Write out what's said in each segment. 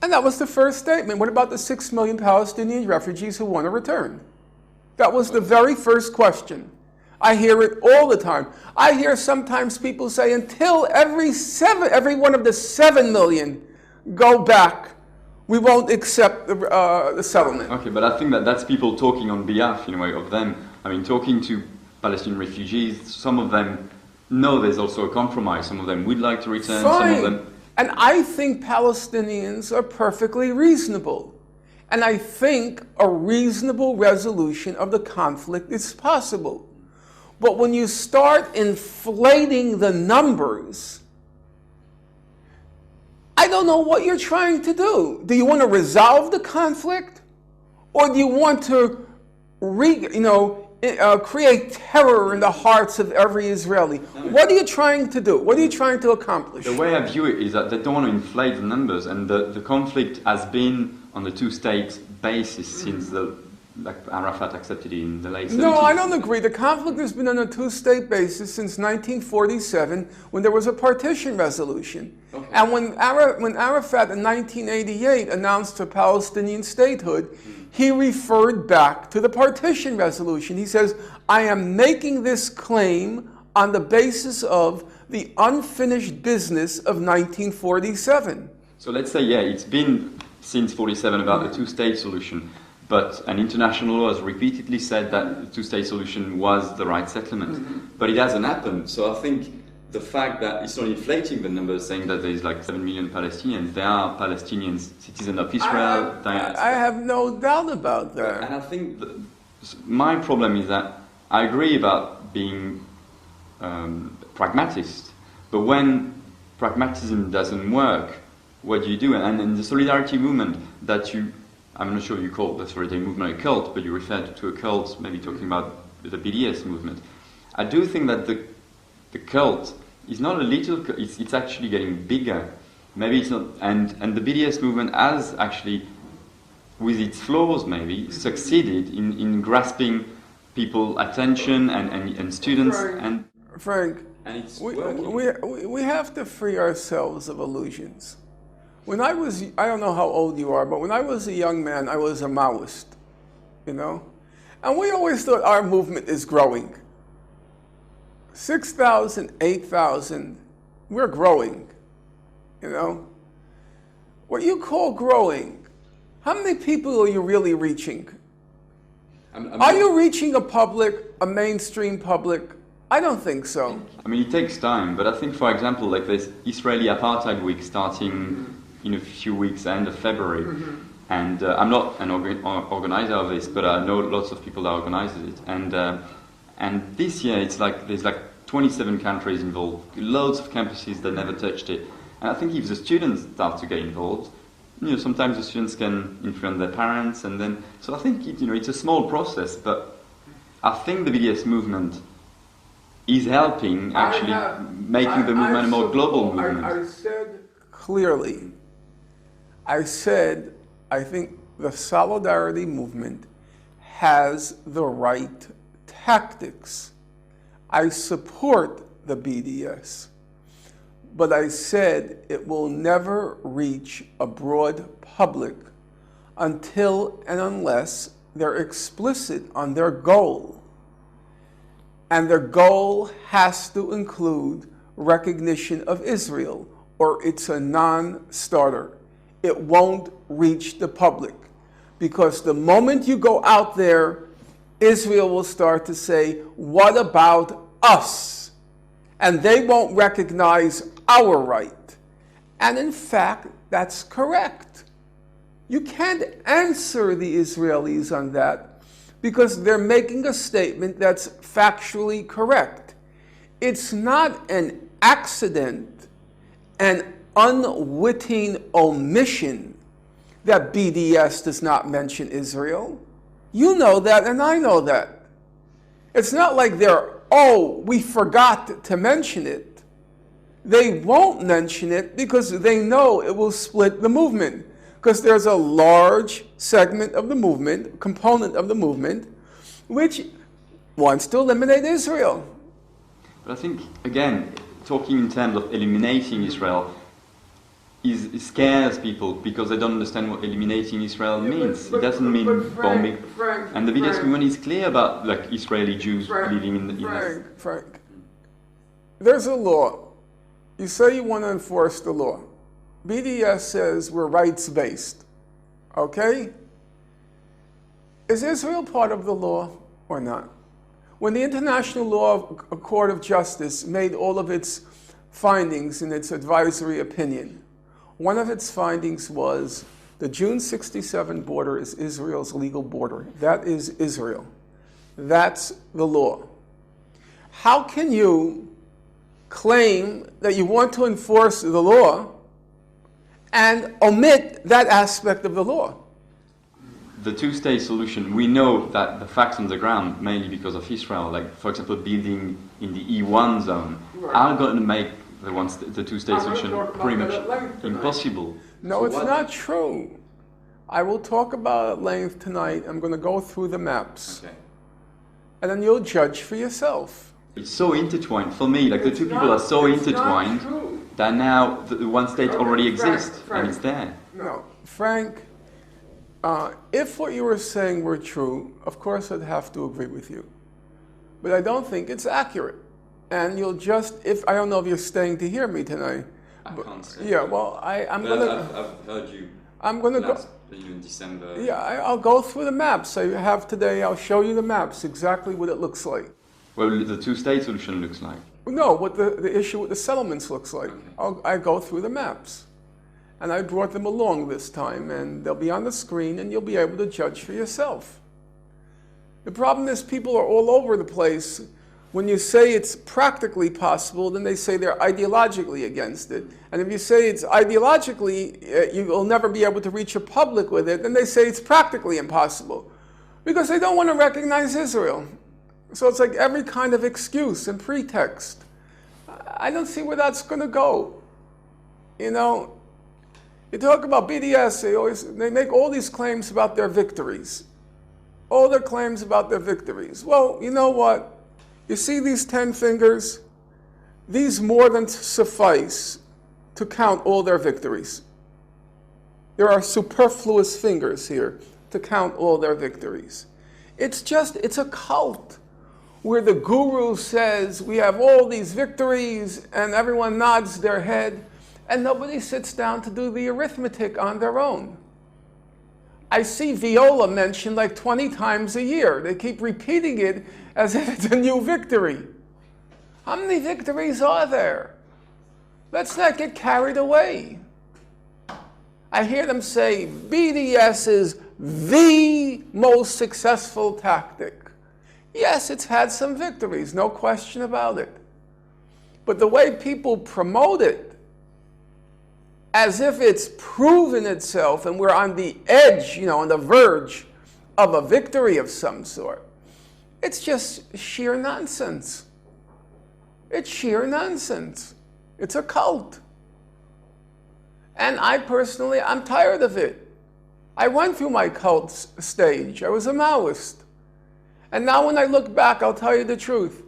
And that was the first statement. What about the 6 million Palestinian refugees who want to return? That was the very first question. I hear it all the time. I hear sometimes people say, until every one of the 7 million go back, we won't accept the settlement. Okay, but I think that's people talking on behalf, in a way, of them. I mean, talking to Palestinian refugees, some of them know there's also a compromise. Some of them would like to return, Fine. some of them... And I think Palestinians are perfectly reasonable. And I think a reasonable resolution of the conflict is possible. But when you start inflating the numbers, I don't know what you're trying to do. Do you want to resolve the conflict? Or do you want to create terror in the hearts of every Israeli? What are you trying to do? What are you trying to accomplish? The way I view it is that they don't want to inflate the numbers, and the conflict has been on the two-state basis since Arafat accepted it in the late 70s. No, I don't agree. The conflict has been on a two-state basis since 1947, when there was a partition resolution. Okay. And when Arafat in 1988 announced a Palestinian statehood, he referred back to the partition resolution. He says, I am making this claim on the basis of the unfinished business of 1947. So let's say, it's been since 47 about the two-state solution, but an international law has repeatedly said that the two-state solution was the right settlement. But it hasn't happened. So I think the fact that it's not inflating the numbers, saying that there's like 7 million Palestinians, they are Palestinians, citizens of Israel. I have no doubt about that. And I think my problem is that I agree about being pragmatist, but when pragmatism doesn't work, what do you do? And in the solidarity movement that I'm not sure you call the solidarity movement a cult, but you referred to a cult, maybe talking about the BDS movement. I do think that the cult is not a little, it's actually getting bigger. Maybe it's not, and the BDS movement has actually, with its flaws maybe, succeeded in grasping people's attention and students. Frank, and it's we have to free ourselves of illusions. I don't know how old you are, but when I was a young man, I was a Maoist, And we always thought our movement is growing. 6,000, 8,000, we're growing, What you call growing, how many people are you really reaching? Are you reaching a mainstream public? I don't think so. I mean, it takes time, but I think, for example, like there's Israeli Apartheid Week starting in a few weeks, end of February. And I'm not an organizer of this, but I know lots of people that organize it. And this year, it's like there's like 27 countries involved, loads of campuses that never touched it. And I think if the students start to get involved, sometimes the students can influence their parents, and then so I think it's a small process, but I think the BDS movement is helping actually making the movement a more global movement. I said clearly, I think the solidarity movement has the right tactics. I support the BDS, but I said it will never reach a broad public until and unless they're explicit on their goal. And their goal has to include recognition of Israel, or it's a non-starter. It won't reach the public, because the moment you go out there, Israel will start to say, what about us? And they won't recognize our right. And in fact, that's correct. You can't answer the Israelis on that, because they're making a statement that's factually correct. It's not an accident, an unwitting omission that BDS does not mention Israel. You know that, and I know that. It's not like we forgot to mention it. They won't mention it because they know it will split the movement, because there's a large segment of the movement, component of the movement, which wants to eliminate Israel. But I think, again, talking in terms of eliminating Israel, it scares people because they don't understand what eliminating Israel means. But it doesn't mean bombing. Frank, And the BDS movement is clear about like Israeli Jews living in the Frank, there's a law. You say you want to enforce the law. BDS says we're rights-based. Okay? Is Israel part of the law or not? When the International Court of Justice made all of its findings in its advisory opinion, one of its findings was the June 67 border is Israel's legal border. That is Israel. That's the law. How can you claim that you want to enforce the law and omit that aspect of the law? The two-state solution, we know that the facts on the ground, mainly because of Israel, like for example building in the E1 zone, are going to make the two-state solution pretty much impossible. No, so it's not true. I will talk about it at length tonight. I'm going to go through the maps. Okay. And then you'll judge for yourself. It's so intertwined. For me, like the two people are so intertwined that now the one state already exists and it's there. No, Frank, if what you were saying were true, of course I'd have to agree with you. But I don't think it's accurate. And you'll just, I don't know if you're staying to hear me tonight. I can't say. Yeah, well, I'm going to... I've heard you in December. Yeah, I'll go through the maps I have today. I'll show you the maps, exactly what it looks like. Well, the two-state solution looks like. No, what the issue with the settlements looks like. Okay. I go through the maps. And I brought them along this time, and they'll be on the screen, and you'll be able to judge for yourself. The problem is people are all over the place. When you say it's practically possible, then they say they're ideologically against it. And if you say it's ideologically, you will never be able to reach a public with it, then they say it's practically impossible. Because they don't want to recognize Israel. So it's like every kind of excuse and pretext. I don't see where that's going to go. You know, you talk about BDS, they make all these claims about their victories. All their claims about their victories. Well, you know what? You see these 10 fingers? These more than suffice to count all their victories. There are superfluous fingers here to count all their victories. It's a cult where the guru says we have all these victories and everyone nods their head and nobody sits down to do the arithmetic on their own. I see viola mentioned like 20 times a year. They keep repeating it as if it's a new victory. How many victories are there? Let's not get carried away. I hear them say BDS is the most successful tactic. Yes, it's had some victories, no question about it. But the way people promote it, as if it's proven itself and we're on the edge, on the verge of a victory of some sort, it's just sheer nonsense. It's sheer nonsense. It's a cult. And I personally, I'm tired of it. I went through my cult stage. I was a Maoist. And now when I look back, I'll tell you the truth.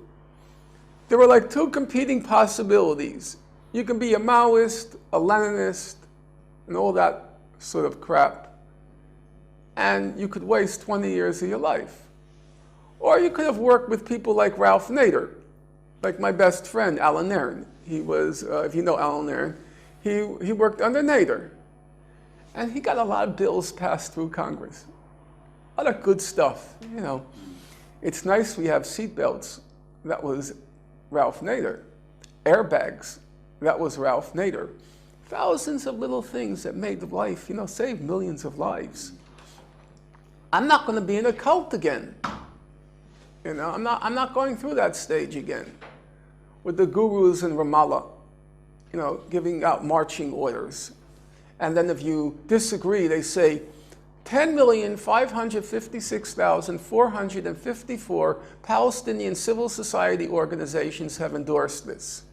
There were like two competing possibilities. You can be a Maoist, a Leninist, and all that sort of crap. And you could waste 20 years of your life. Or you could have worked with people like Ralph Nader, like my best friend, Alan Nairn. He was, if you know Alan Nairn, he worked under Nader. And he got a lot of bills passed through Congress. A lot of good stuff, It's nice we have seatbelts. That was Ralph Nader. Airbags. That was Ralph Nader. Thousands of little things that made life, saved millions of lives. I'm not going to be in a cult again. I'm not going through that stage again with the gurus in Ramallah, giving out marching orders. And then if you disagree, they say 10,556,454 Palestinian civil society organizations have endorsed this.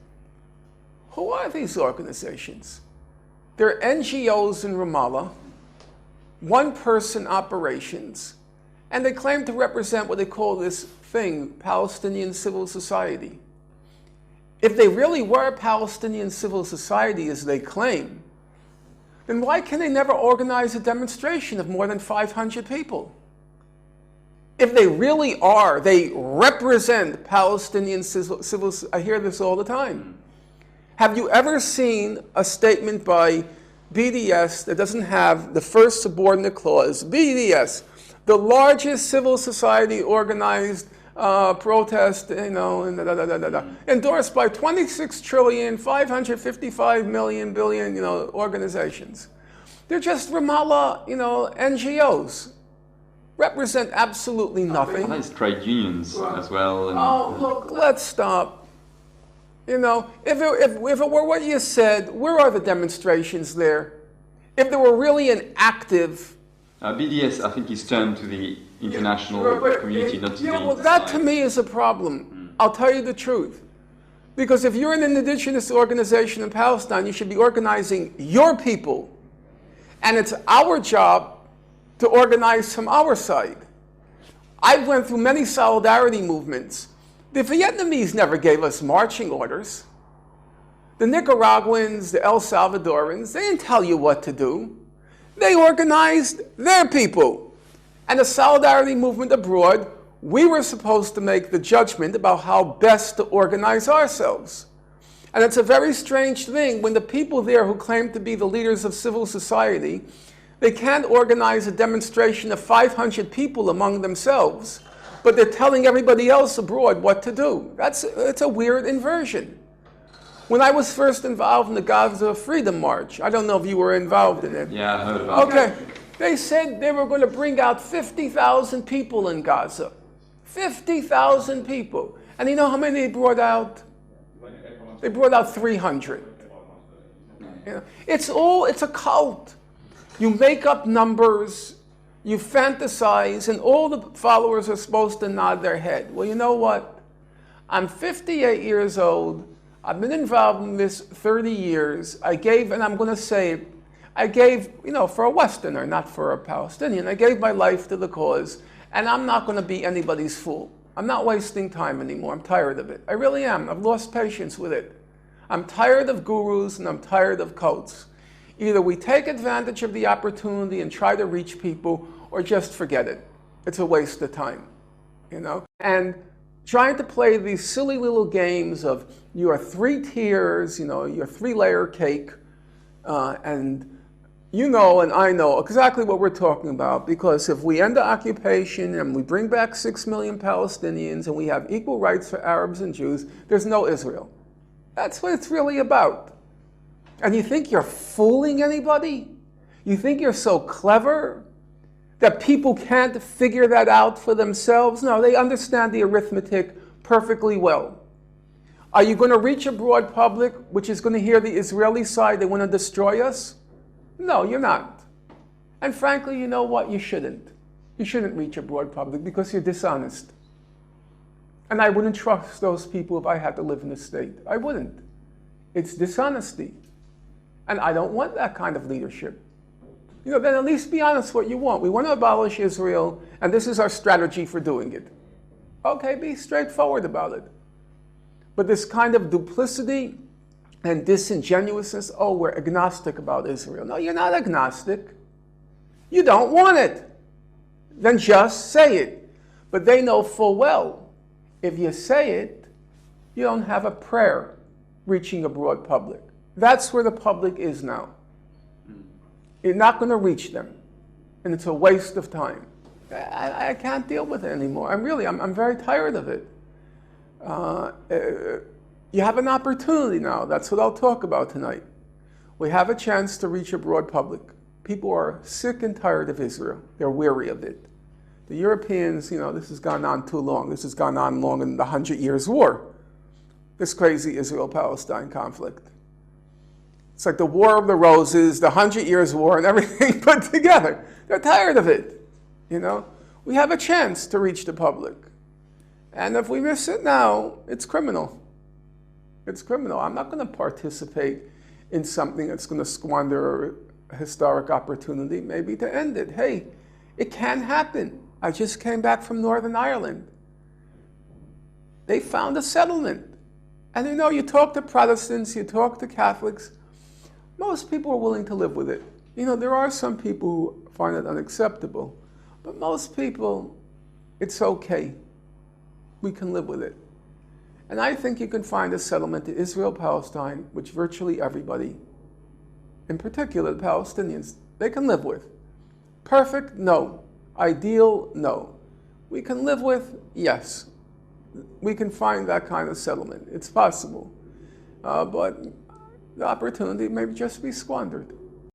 Who are these organizations? They're NGOs in Ramallah, one-person operations, and they claim to represent what they call this thing, Palestinian civil society. If they really were Palestinian civil society, as they claim, then why can they never organize a demonstration of more than 500 people? If they really are, they represent Palestinian civil, I hear this all the time. Have you ever seen a statement by BDS that doesn't have the first subordinate clause? BDS, the largest civil society organized protest, endorsed by 26,555,000,000,000,000,000, organizations. They're just Ramallah, NGOs. Represent absolutely nothing. There's trade unions as well. And, look, let's stop. If it were what you said, where are the demonstrations there? If there were really an active... BDS, I think, is turned to the international community, not to the... Well, that to me is a problem. I'll tell you the truth. Because if you're an indigenous organization in Palestine, you should be organizing your people. And it's our job to organize from our side. I went through many solidarity movements. The Vietnamese never gave us marching orders. The Nicaraguans, the El Salvadorans, they didn't tell you what to do. They organized their people. And the solidarity movement abroad, we were supposed to make the judgment about how best to organize ourselves. And it's a very strange thing when the people there who claim to be the leaders of civil society, they can't organize a demonstration of 500 people among themselves, but they're telling everybody else abroad what to do. It's a weird inversion. When I was first involved in the Gaza Freedom March, I don't know if you were involved in it. Yeah, I heard about it. Okay. They said they were going to bring out 50,000 people in Gaza. 50,000 people. And you know how many they brought out? They brought out 300. It's a cult. You make up numbers, you fantasize, and all the followers are supposed to nod their head. Well, you know what? I'm 58 years old. I've been involved in this 30 years. I gave, and I'm going to say, I gave, for a Westerner, not for a Palestinian, I gave my life to the cause, and I'm not going to be anybody's fool. I'm not wasting time anymore. I'm tired of it. I really am. I've lost patience with it. I'm tired of gurus, and I'm tired of cults. Either we take advantage of the opportunity and try to reach people, or just forget it. It's a waste of time, And trying to play these silly little games of your 3 tiers, your 3-layer cake, and and I know exactly what we're talking about, because if we end the occupation and we bring back 6 million Palestinians and we have equal rights for Arabs and Jews, there's no Israel. That's what it's really about. And you think you're fooling anybody? You think you're so clever that people can't figure that out for themselves? No, they understand the arithmetic perfectly well. Are you going to reach a broad public which is going to hear the Israeli side, they want to destroy us? No, you're not. And frankly, you know what? You shouldn't. You shouldn't reach a broad public because you're dishonest. And I wouldn't trust those people if I had to live in the state. I wouldn't. It's dishonesty. And I don't want that kind of leadership. Then at least be honest what you want. We want to abolish Israel, and this is our strategy for doing it. Okay, be straightforward about it. But this kind of duplicity and disingenuousness, we're agnostic about Israel. No, you're not agnostic. You don't want it. Then just say it. But they know full well, if you say it, you don't have a prayer reaching a broad public. That's where the public is now. You're not going to reach them. And it's a waste of time. I can't deal with it anymore. I'm very tired of it. You have an opportunity now. That's what I'll talk about tonight. We have a chance to reach a broad public. People are sick and tired of Israel. They're weary of it. The Europeans, this has gone on too long. This has gone on longer than the 100 Years' War. This crazy Israel-Palestine conflict. It's like the War of the Roses, the 100 Years' War, and everything put together. They're tired of it. We have a chance to reach the public. And if we miss it now, it's criminal. It's criminal. I'm not going to participate in something that's going to squander a historic opportunity, maybe to end it. Hey, it can happen. I just came back from Northern Ireland. They found a settlement. And you talk to Protestants, you talk to Catholics, most people are willing to live with it. You know, there are some people who find it unacceptable, but most people, it's okay. We can live with it. And I think you can find a settlement to Israel-Palestine, which virtually everybody, in particular the Palestinians, they can live with. Perfect? No. Ideal? No. We can live with? Yes. We can find that kind of settlement. It's possible. But the opportunity may just be squandered.